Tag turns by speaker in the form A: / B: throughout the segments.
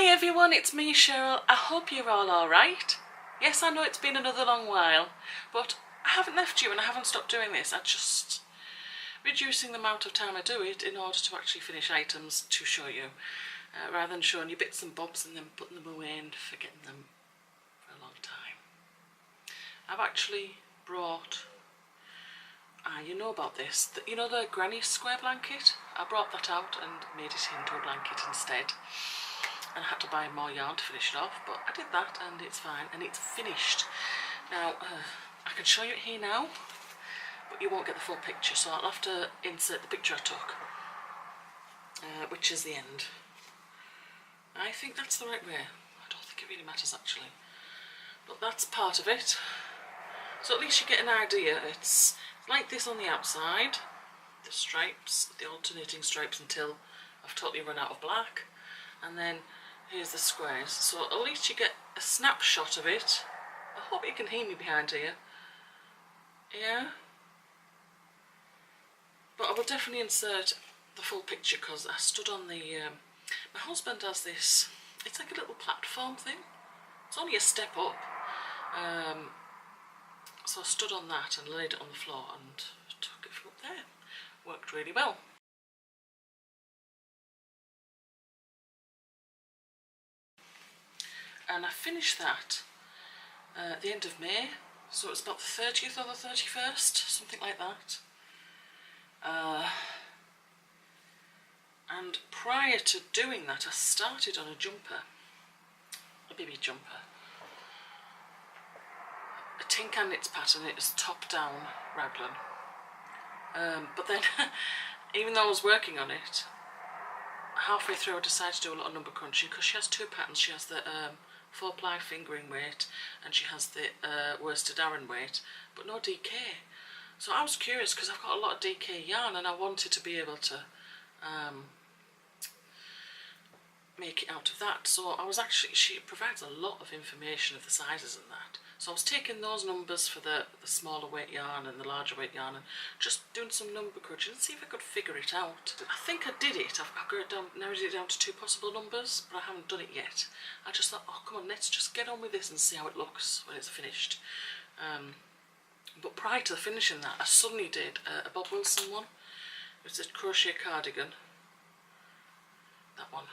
A: Hi everyone, it's me Cheryl. I hope you're all alright. Yes, I know it's been another long while, but I haven't left you and I haven't stopped doing this. I'm just reducing the amount of time I do it in order to actually finish items to show you, rather than showing you bits and bobs and then putting them away and forgetting them for a long time. I've actually brought, you know about this, you know the granny square blanket? I brought that out and made it into a blanket instead. And I had to buy more yarn to finish it off, but I did that and it's fine and it's finished. Now, I can show you it here now, but you won't get the full picture, so I'll have to insert the picture I took, which is the end. I think that's the right way. I don't think it really matters actually, but that's part of it. So at least you get an idea. It's like this on the outside, the stripes, the alternating stripes until I've totally run out of black, and then here's the squares, so at least you get a snapshot of it. I hope you can hear me behind here. Yeah? But I will definitely insert the full picture because I stood on the... my husband has this, it's like a little platform thing. It's only a step up. So I stood on that and laid it on the floor and took it from up there. Worked really well. And I finished that at the end of May, so it's about the 30th or the 31st, something like that. And prior to doing that, I started on a jumper, a baby jumper. A tin can knits pattern, it is top down raglan. But then, even though I was working on it, halfway through I decided to do a lot of number crunching because she has two patterns. She has the 4-ply fingering weight and she has the worsted Aran weight, but no DK. So I was curious because I've got a lot of DK yarn and I wanted to be able to make it out of that. So I was actually, she provides a lot of information of the sizes and that. So I was taking those numbers for the smaller weight yarn and the larger weight yarn and just doing some number crunching and see if I could figure it out. I think I did it. I've got it down, narrowed it down to 2 possible numbers, but I haven't done it yet. I just thought, oh come on, let's just get on with this and see how it looks when it's finished. But prior to finishing that, I suddenly did a Bob Wilson one. It was a crochet cardigan. That one.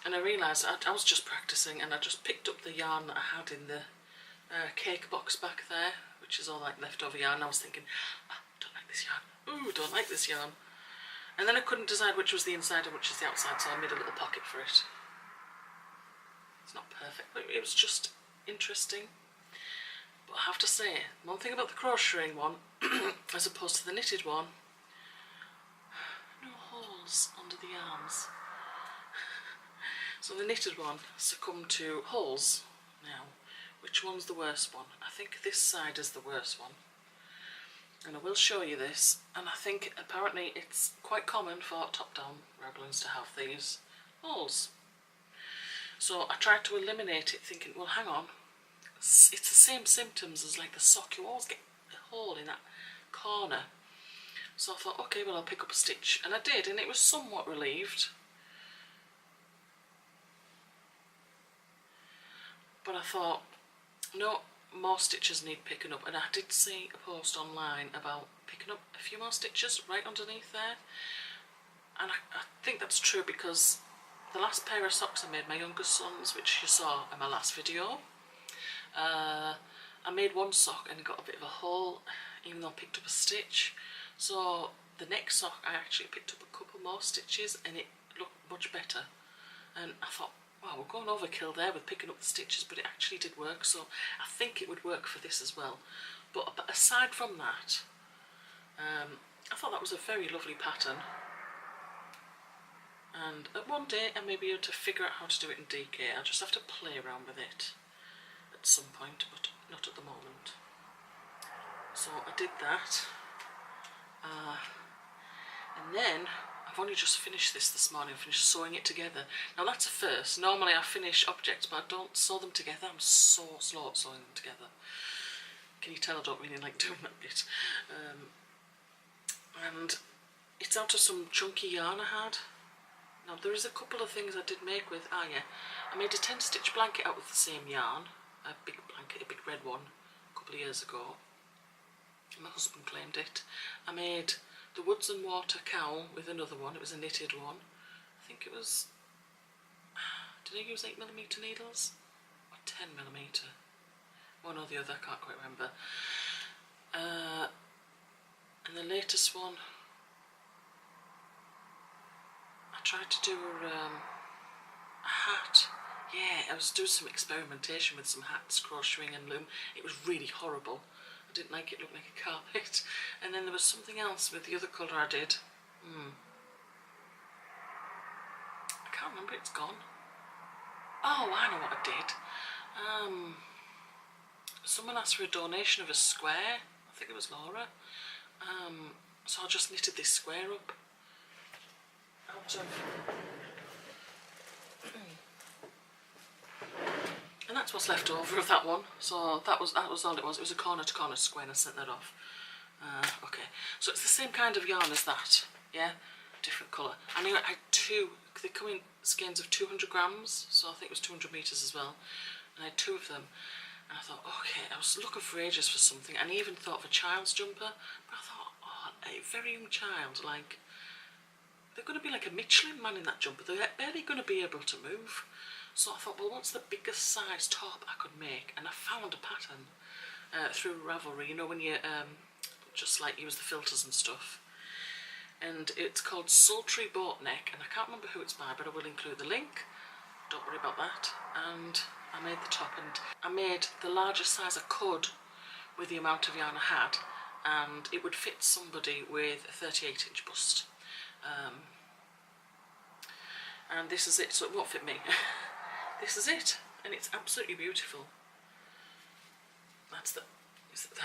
A: And I realised I was just practising and I just picked up the yarn that I had in the cake box back there, which is all like leftover yarn. I was thinking, don't like this yarn. Ooh, don't like this yarn. And then I couldn't decide which was the inside and which is the outside, so I made a little pocket for it. It's not perfect, but it was just interesting. But I have to say, one thing about the crocheting one, as opposed to the knitted one, no holes under the arms. So the knitted one succumbed to holes now. Which one's the worst one? I think this side is the worst one. And I will show you this. And I think apparently it's quite common for top-down raglans to have these holes. So I tried to eliminate it thinking, well hang on, it's the same symptoms as like the sock. You always get a hole in that corner. So I thought, okay, well I'll pick up a stitch. And I did, and it was somewhat relieved. But I thought, no, more stitches need picking up. And I did see a post online about picking up a few more stitches right underneath there. And I think that's true because the last pair of socks I made, my youngest son's, which you saw in my last video, I made one sock and got a bit of a hole, even though I picked up a stitch. So the next sock I actually picked up a couple more stitches and it looked much better. And I thought, wow, we're going overkill there with picking up the stitches, but it actually did work, so I think it would work for this as well. But aside from that, I thought that was a very lovely pattern. And one day I may be able to figure out how to do it in DK. I'll just have to play around with it at some point, but not at the moment. So I did that. And then I've only just finished this morning. I finished sewing it together. Now that's a first. Normally I finish objects but I don't sew them together. I'm so slow at sewing them together. Can you tell I don't really like doing that bit? And it's out of some chunky yarn I had. Now there is a couple of things I did make with, yeah, I made a 10 stitch blanket out with the same yarn, a big blanket, a big red one, a couple of years ago. My husband claimed it. I made the Woods and Water cowl with another one, it was a knitted one. I think it was, did I use 8mm needles? Or 10mm? One or the other, I can't quite remember. And the latest one, I tried to do a hat. Yeah, I was doing some experimentation with some hats, crocheting and loom. It was really horrible. I didn't like it, looked like a carpet. And then there was something else with the other colour I did. I can't remember, it's gone. Oh, I know what I did. Someone asked for a donation of a square. I think it was Laura. So I just knitted this square up out of, and that's what's left over of that one. So that was all it was. It was a corner to corner square, and I sent that off. Okay, so it's the same kind of yarn as that, yeah, different colour. I knew I had two. They come in skeins of 200 grams, so I think it was 200 metres as well. And I had two of them. And I thought, okay, I was looking for ages for something, and I even thought of a child's jumper, but I thought, oh, a very young child, like, they're going to be like a Michelin man in that jumper, they're barely going to be able to move. So I thought, well, what's the biggest size top I could make? And I found a pattern through Ravelry, you know, when you just like use the filters and stuff. And it's called Sultry Boat Neck, and I can't remember who it's by, but I will include the link. Don't worry about that. And I made the top, and I made the largest size I could with the amount of yarn I had, and it would fit somebody with a 38-inch bust. And this is it, so it won't fit me. This is it, and it's absolutely beautiful. That's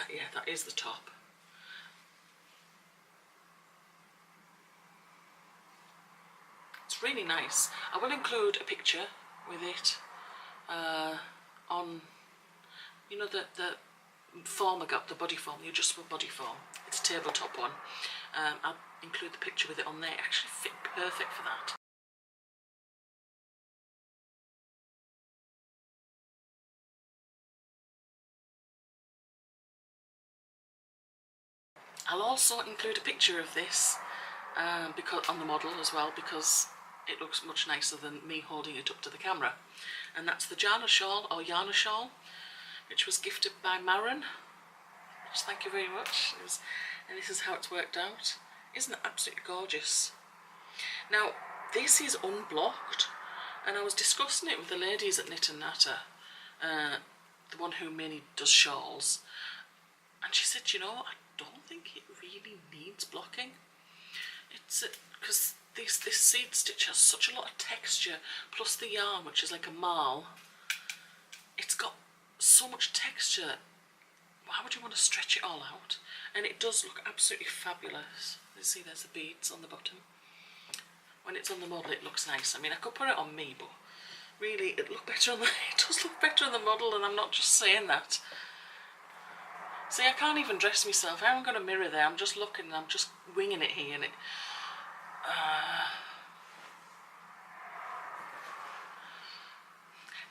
A: yeah, that is the top. It's really nice. I will include a picture with it on, you know, the form I got, the body form, the adjustable body form. It's a tabletop one. I'll include the picture with it on there. It actually fit perfect for that. I'll also include a picture of this because on the model as well, because it looks much nicer than me holding it up to the camera. And that's the Jana shawl, or Yana shawl, which was gifted by Maren, which thank you very much. And this is how it's worked out. Isn't it absolutely gorgeous? Now, this is unblocked, and I was discussing it with the ladies at Knit and Natter, the one who mainly does shawls, and she said, you know, I don't think it really needs blocking. It's because this seed stitch has such a lot of texture, plus the yarn, which is like a marl, it's got so much texture. Why would you want to stretch it all out? And it does look absolutely fabulous. You see there's the beads on the bottom. When it's on the model it looks nice. I mean, I could put it on me, but really it does look better on the model, and I'm not just saying that. See, I can't even dress myself. I haven't got a mirror there. I'm just looking and I'm just winging it here, and it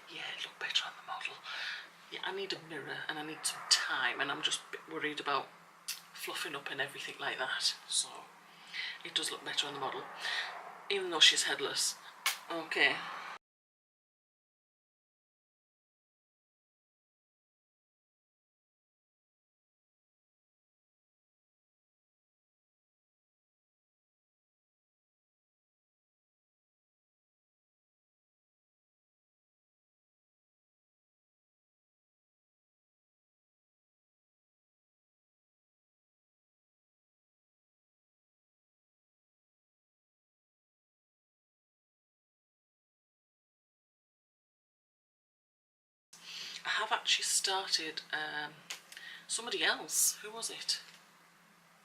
A: yeah, it looked better on the model. Yeah, I need a mirror and I need some time, and I'm just a bit worried about fluffing up and everything like that. So it does look better on the model, even though she's headless. Okay. I have actually started somebody else. Who was it?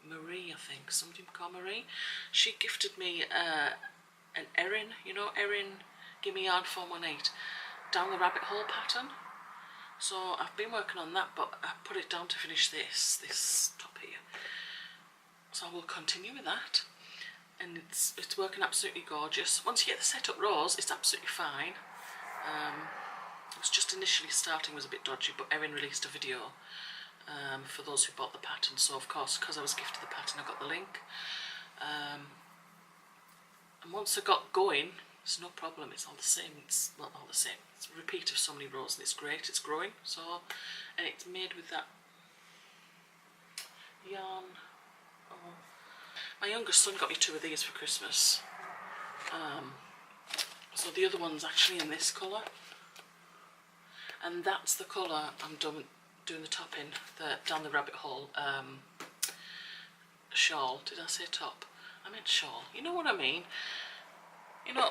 A: Marie, I think. Somebody called Marie. She gifted me an Erin, you know, Erin Gimme Yarn 418 down the rabbit hole pattern. So I've been working on that, but I put it down to finish this top here. So I will continue with that. and it's working absolutely gorgeous. Once you get the setup rows, it's absolutely fine. It was just initially starting was a bit dodgy, but Erin released a video for those who bought the pattern, so of course, because I was gifted the pattern, I got the link. And once I got going, it's no problem, it's all the same, it's well, all the same. It's a repeat of so many rows and it's great, it's growing, so, and it's made with that yarn. Oh. My youngest son got me 2 of these for Christmas. So the other one's actually in this colour. And that's the colour I'm doing the top in, down the rabbit hole shawl. Did I say top? I meant shawl. You know what I mean? You know,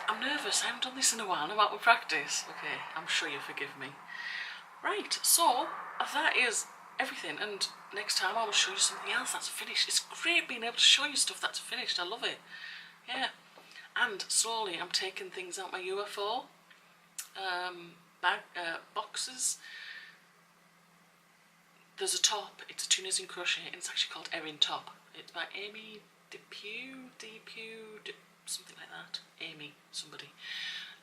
A: I'm nervous. I haven't done this in a while. I'm out of practice. Okay, I'm sure you'll forgive me. Right, so that is everything. And next time I will show you something else that's finished. It's great being able to show you stuff that's finished. I love it. Yeah. And slowly I'm taking things out my UFO boxes. There's a top, it's a Tunisian crochet, and it's actually called Erin Top. It's by Amy Depicted, something like that. Amy, somebody.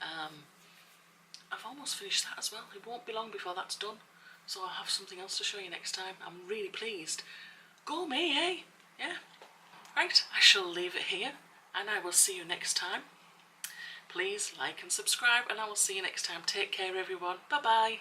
A: I've almost finished that as well. It won't be long before that's done. So I'll have something else to show you next time. I'm really pleased. Go me, eh? Yeah. Right, I shall leave it here, and I will see you next time. Please like and subscribe, and I will see you next time. Take care, everyone. Bye-bye.